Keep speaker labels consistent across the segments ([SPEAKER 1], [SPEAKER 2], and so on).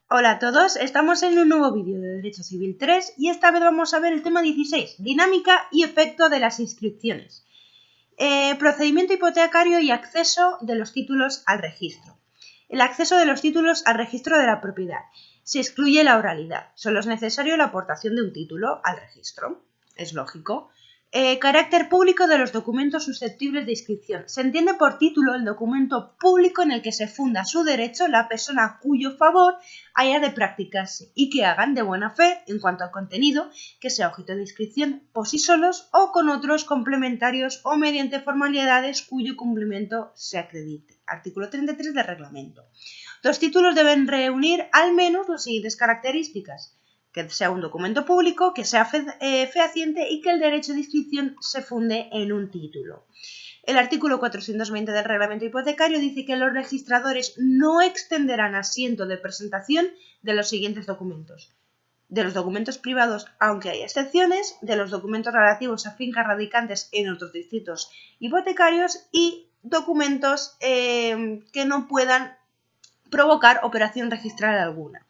[SPEAKER 1] Hola a todos, estamos en un nuevo vídeo de Derecho Civil 3 y esta vez vamos a ver el tema 16, dinámica y efecto de las inscripciones. Procedimiento hipotecario y acceso de los títulos al registro. El acceso de los títulos al registro de la propiedad. Se excluye la oralidad, solo es necesario la aportación de un título al registro, es lógico. Carácter público de los documentos susceptibles de inscripción. Se entiende por título el documento público en el que se funda su derecho la persona a cuyo favor haya de practicarse y que hagan de buena fe en cuanto al contenido que sea objeto de inscripción por sí solos o con otros complementarios o mediante formalidades cuyo cumplimiento se acredite. Artículo 33 del reglamento. Los títulos deben reunir al menos las siguientes características: que sea un documento público, que sea fehaciente y que el derecho de inscripción se funde en un título. El artículo 420 del reglamento hipotecario dice que los registradores no extenderán asiento de presentación de los siguientes documentos: de los documentos privados, aunque hay excepciones, de los documentos relativos a fincas radicantes en otros distritos hipotecarios y documentos que no puedan provocar operación registral alguna.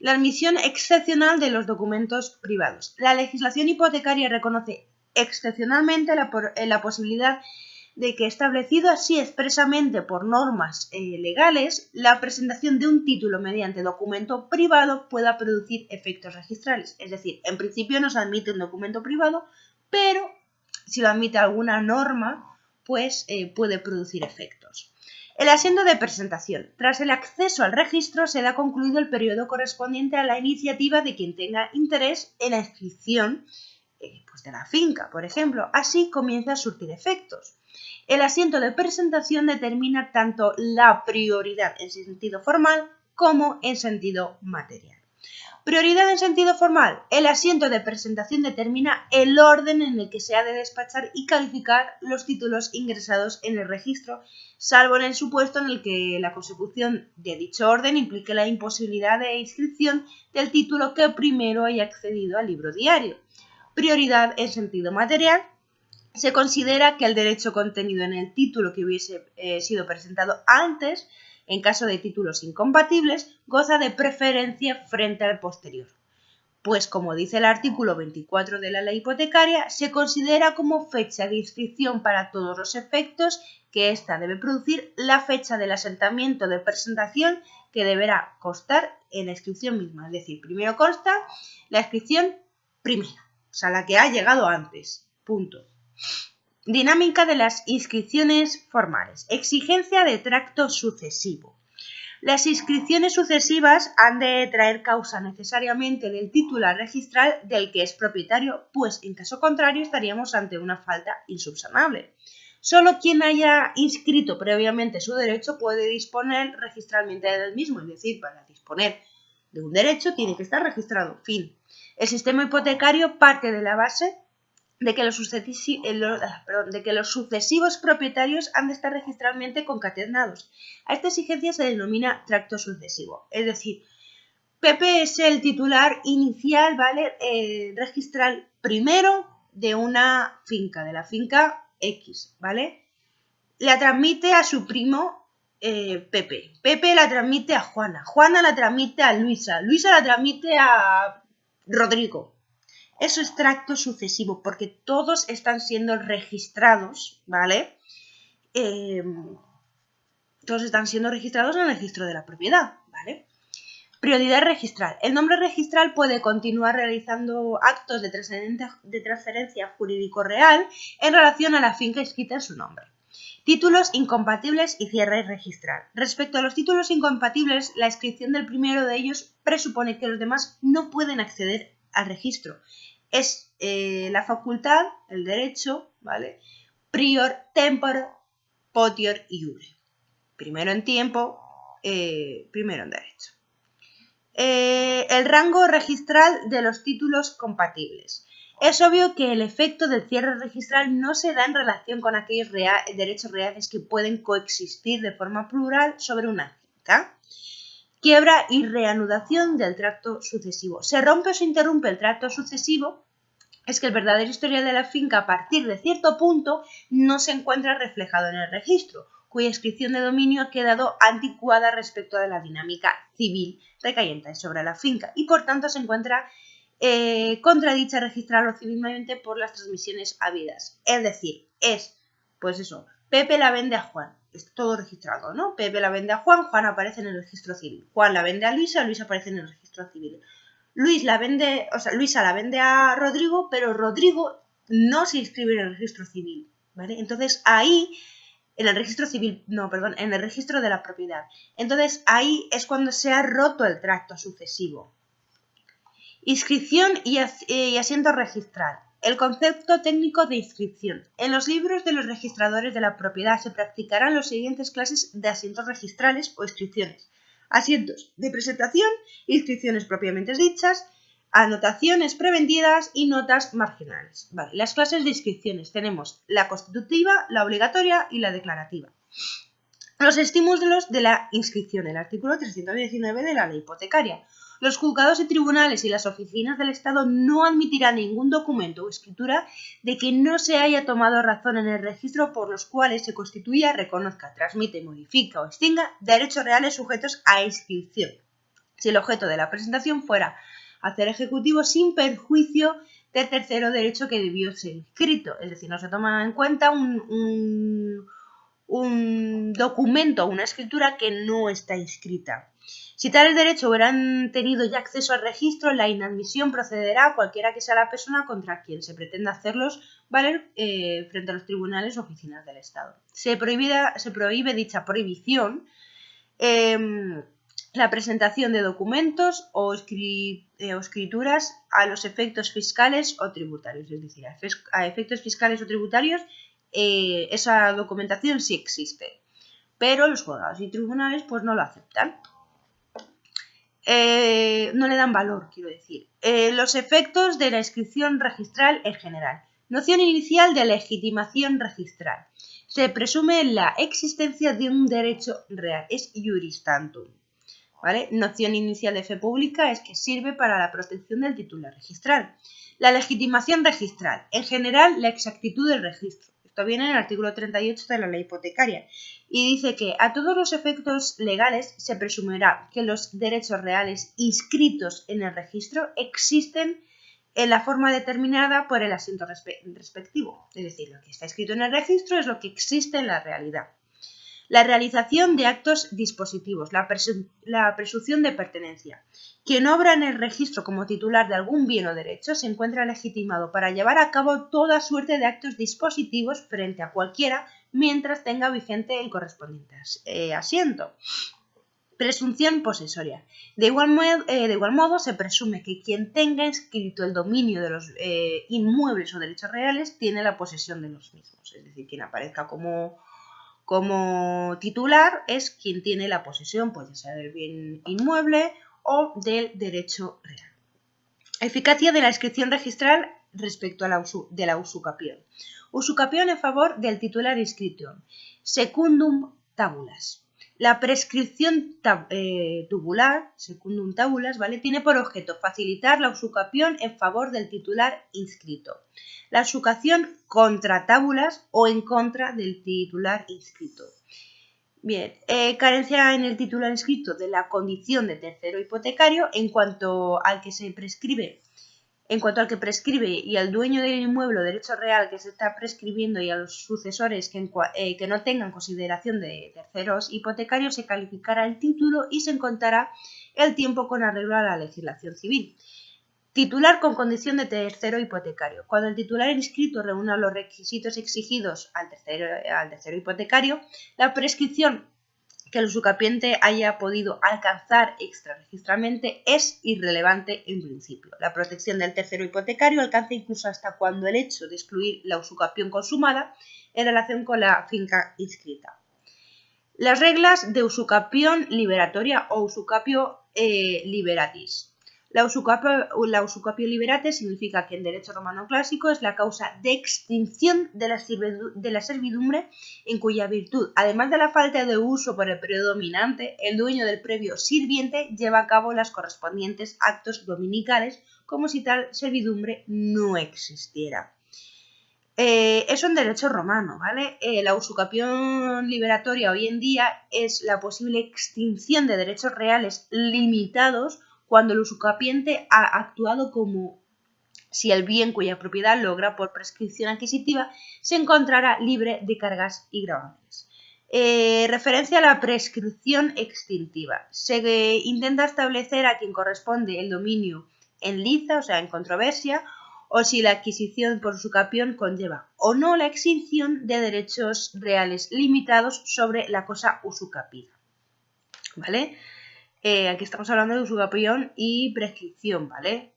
[SPEAKER 1] La admisión excepcional de los documentos privados. La legislación hipotecaria reconoce excepcionalmente la posibilidad de que, establecido así expresamente por normas legales, la presentación de un título mediante documento privado pueda producir efectos registrales. Es decir, en principio no se admite un documento privado, pero si lo admite alguna norma, pues puede producir efectos. El asiento de presentación. Tras el acceso al registro se da concluido el periodo correspondiente a la iniciativa de quien tenga interés en la inscripción de la finca, por ejemplo. Así comienza a surtir efectos. El asiento de presentación determina tanto la prioridad en sentido formal como en sentido material. Prioridad en sentido formal. El asiento de presentación determina el orden en el que se ha de despachar y calificar los títulos ingresados en el registro, salvo en el supuesto en el que la consecución de dicho orden implique la imposibilidad de inscripción del título que primero haya accedido al libro diario. Prioridad en sentido material. Se considera que el derecho contenido en el título que hubiese sido presentado antes, en caso de títulos incompatibles, goza de preferencia frente al posterior, pues como dice el artículo 24 de la ley hipotecaria, se considera como fecha de inscripción para todos los efectos que ésta debe producir la fecha del asentamiento de presentación que deberá constar en la inscripción misma. Es decir, primero consta la inscripción primera, o sea, la que ha llegado antes. Punto. Dinámica de las inscripciones formales. Exigencia de tracto sucesivo. Las inscripciones sucesivas han de traer causa necesariamente del titular registral del que es propietario, pues en caso contrario estaríamos ante una falta insubsanable. Solo quien haya inscrito previamente su derecho puede disponer registralmente del mismo, es decir, para disponer de un derecho tiene que estar registrado. Fin. El sistema hipotecario parte de la base de que los sucesivos propietarios han de estar registralmente concatenados. A esta exigencia se denomina tracto sucesivo. Es decir, Pepe es el titular inicial, ¿vale? Registral primero de una finca, de la finca X, ¿vale? La transmite a su primo Pepe. Pepe la transmite a Juana. Juana la transmite a Luisa. Luisa la transmite a Rodrigo. Eso es tracto sucesivo, porque todos están siendo registrados, ¿vale? Todos están siendo registrados en el registro de la propiedad, ¿vale? Prioridad registral. El nombre registral puede continuar realizando actos de transferencia jurídico-real en relación a la finca inscrita en su nombre. Títulos incompatibles y cierre registral. Respecto a los títulos incompatibles, la inscripción del primero de ellos presupone que los demás no pueden acceder al registro. Es la facultad, el derecho, ¿vale? Prior, tempore, potior iure. Primero en tiempo, primero en derecho. El rango registral de los títulos compatibles. Es obvio que el efecto del cierre registral no se da en relación con aquellos derechos reales que pueden coexistir de forma plural sobre una finca. Quiebra y reanudación del tracto sucesivo. Se rompe o se interrumpe el tracto sucesivo es que el verdadero historial de la finca a partir de cierto punto no se encuentra reflejado en el registro, cuya inscripción de dominio ha quedado anticuada respecto de la dinámica civil recayente sobre la finca y por tanto se encuentra contradicha registral o civilmente por las transmisiones habidas. Es decir, pues eso, Pepe la vende a Juan, es todo registrado, ¿no? Pepe la vende a Juan, Juan aparece en el registro civil. Juan la vende a Luisa, Luisa aparece en el registro civil. Luisa la vende a Rodrigo, pero Rodrigo no se inscribe en el registro civil, ¿vale? Entonces ahí, en el registro civil, en el registro de la propiedad. Entonces ahí es cuando se ha roto el tracto sucesivo. Inscripción y asiento registral. El concepto técnico de inscripción. En los libros de los registradores de la propiedad se practicarán las siguientes clases de asientos registrales o inscripciones. Asientos de presentación, inscripciones propiamente dichas, anotaciones preventivas y notas marginales. Vale, las clases de inscripciones tenemos la constitutiva, la obligatoria y la declarativa. Los estímulos de la inscripción, el artículo 319 de la ley hipotecaria. Los juzgados y tribunales y las oficinas del Estado no admitirán ningún documento o escritura de que no se haya tomado razón en el registro por los cuales se constituya, reconozca, transmite, modifica o extinga derechos reales sujetos a inscripción, si el objeto de la presentación fuera hacer ejecutivo sin perjuicio del tercero derecho que debió ser inscrito. Es decir, no se toma en cuenta un documento o una escritura que no está inscrita. Si tales derechos hubieran tenido ya acceso al registro, la inadmisión procederá a cualquiera que sea la persona contra quien se pretenda hacerlos valer frente a los tribunales o oficinas del Estado. Se prohíbe dicha prohibición la presentación de documentos o escrituras a los efectos fiscales o tributarios. Es decir, a efectos fiscales o tributarios esa documentación sí existe, pero los juzgados y tribunales pues no lo aceptan. No le dan valor, quiero decir. Los efectos de la inscripción registral en general. Noción inicial de legitimación registral. Se presume la existencia de un derecho real. Es iuris tantum. ¿Vale? Noción inicial de fe pública es que sirve para la protección del titular registral. La legitimación registral. En general, la exactitud del registro. Esto viene en el artículo 38 de la ley hipotecaria y dice que a todos los efectos legales se presumirá que los derechos reales inscritos en el registro existen en la forma determinada por el asiento respectivo. Es decir, lo que está escrito en el registro es lo que existe en la realidad. La realización de actos dispositivos, la presunción de pertenencia. Quien obra en el registro como titular de algún bien o derecho se encuentra legitimado para llevar a cabo toda suerte de actos dispositivos frente a cualquiera mientras tenga vigente el correspondiente asiento. Presunción posesoria. De igual modo, se presume que quien tenga inscrito el dominio de los inmuebles o derechos reales tiene la posesión de los mismos. Es decir, quien aparezca como titular es quien tiene la posesión, pues ya sea del bien inmueble o del derecho real. Eficacia de la inscripción registral respecto a de la usucapión. Usucapión en favor del titular inscrito. Secundum tabulas. La prescripción tubular, secundum tabulas, ¿vale? Tiene por objeto facilitar la usucapión en favor del titular inscrito. La usucapión contra tábulas o en contra del titular inscrito. Bien, carencia en el titular inscrito de la condición de tercero hipotecario en cuanto al que prescribe y al dueño del inmueble o derecho real que se está prescribiendo y a los sucesores que no tengan consideración de terceros hipotecarios se calificará el título y se encontrará el tiempo con arreglo a la legislación civil. Titular con condición de tercero hipotecario. Cuando el titular inscrito reúna los requisitos exigidos al tercero hipotecario, la prescripción que el usucapiente haya podido alcanzar extrarregistralmente es irrelevante en principio. La protección del tercero hipotecario alcanza incluso hasta cuando el hecho de excluir la usucapión consumada en relación con la finca inscrita. Las reglas de usucapión liberatoria o usucapio liberatis. La usucapio liberate significa que en derecho romano clásico es la causa de extinción de la servidumbre en cuya virtud, además de la falta de uso por el predominante, el dueño del previo sirviente lleva a cabo los correspondientes actos dominicales como si tal servidumbre no existiera. Es un derecho romano, ¿vale? La usucapión liberatoria hoy en día es la posible extinción de derechos reales limitados cuando el usucapiente ha actuado como si el bien cuya propiedad logra por prescripción adquisitiva se encontrara libre de cargas y gravámenes. Referencia a la prescripción extintiva. Se intenta establecer a quien corresponde el dominio en liza, o sea, en controversia, o si la adquisición por usucapión conlleva o no la extinción de derechos reales limitados sobre la cosa usucapida. ¿Vale? Aquí estamos hablando de usucapión y prescripción, ¿vale?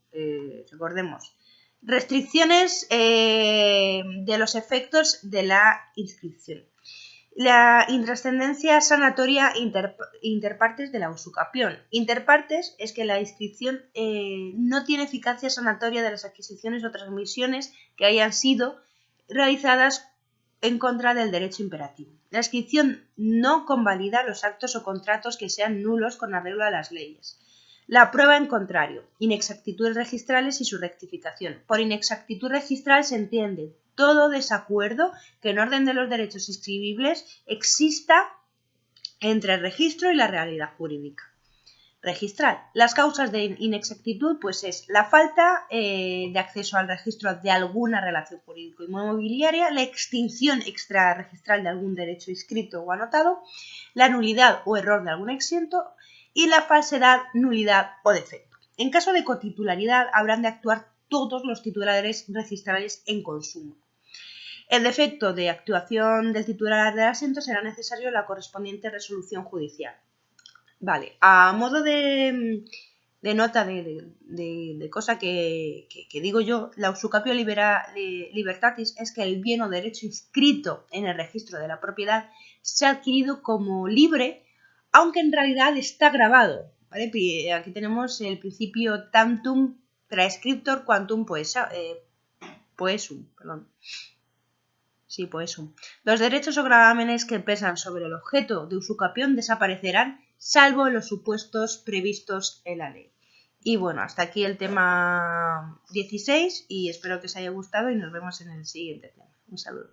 [SPEAKER 1] Recordemos. Restricciones de los efectos de la inscripción. La intrascendencia sanatoria interpartes de la usucapión. Interpartes es que la inscripción no tiene eficacia sanatoria de las adquisiciones o transmisiones que hayan sido realizadas en contra del derecho imperativo. La inscripción no convalida los actos o contratos que sean nulos con arreglo a las leyes. La prueba en contrario, inexactitudes registrales y su rectificación. Por inexactitud registral se entiende todo desacuerdo que en orden de los derechos inscribibles exista entre el registro y la realidad jurídica. Registral. Las causas de inexactitud pues es la falta de acceso al registro de alguna relación jurídico-inmobiliaria, la extinción extrarregistral de algún derecho inscrito o anotado, la nulidad o error de algún exento y la falsedad, nulidad o defecto. En caso de cotitularidad habrán de actuar todos los titulares registrales en consumo. El defecto de actuación del titular del asiento será necesario la correspondiente resolución judicial. Vale, a modo de nota de cosa que digo yo, la usucapio libertatis es que el bien o derecho inscrito en el registro de la propiedad se ha adquirido como libre, aunque en realidad está grabado. ¿Vale? Aquí tenemos el principio tantum praescriptor quantum poesum. Perdón. Sí, poesum. Los derechos o gravámenes que pesan sobre el objeto de usucapión desaparecerán salvo los supuestos previstos en la ley. Y bueno, hasta aquí el tema 16 y espero que os haya gustado y nos vemos en el siguiente tema. Un saludo.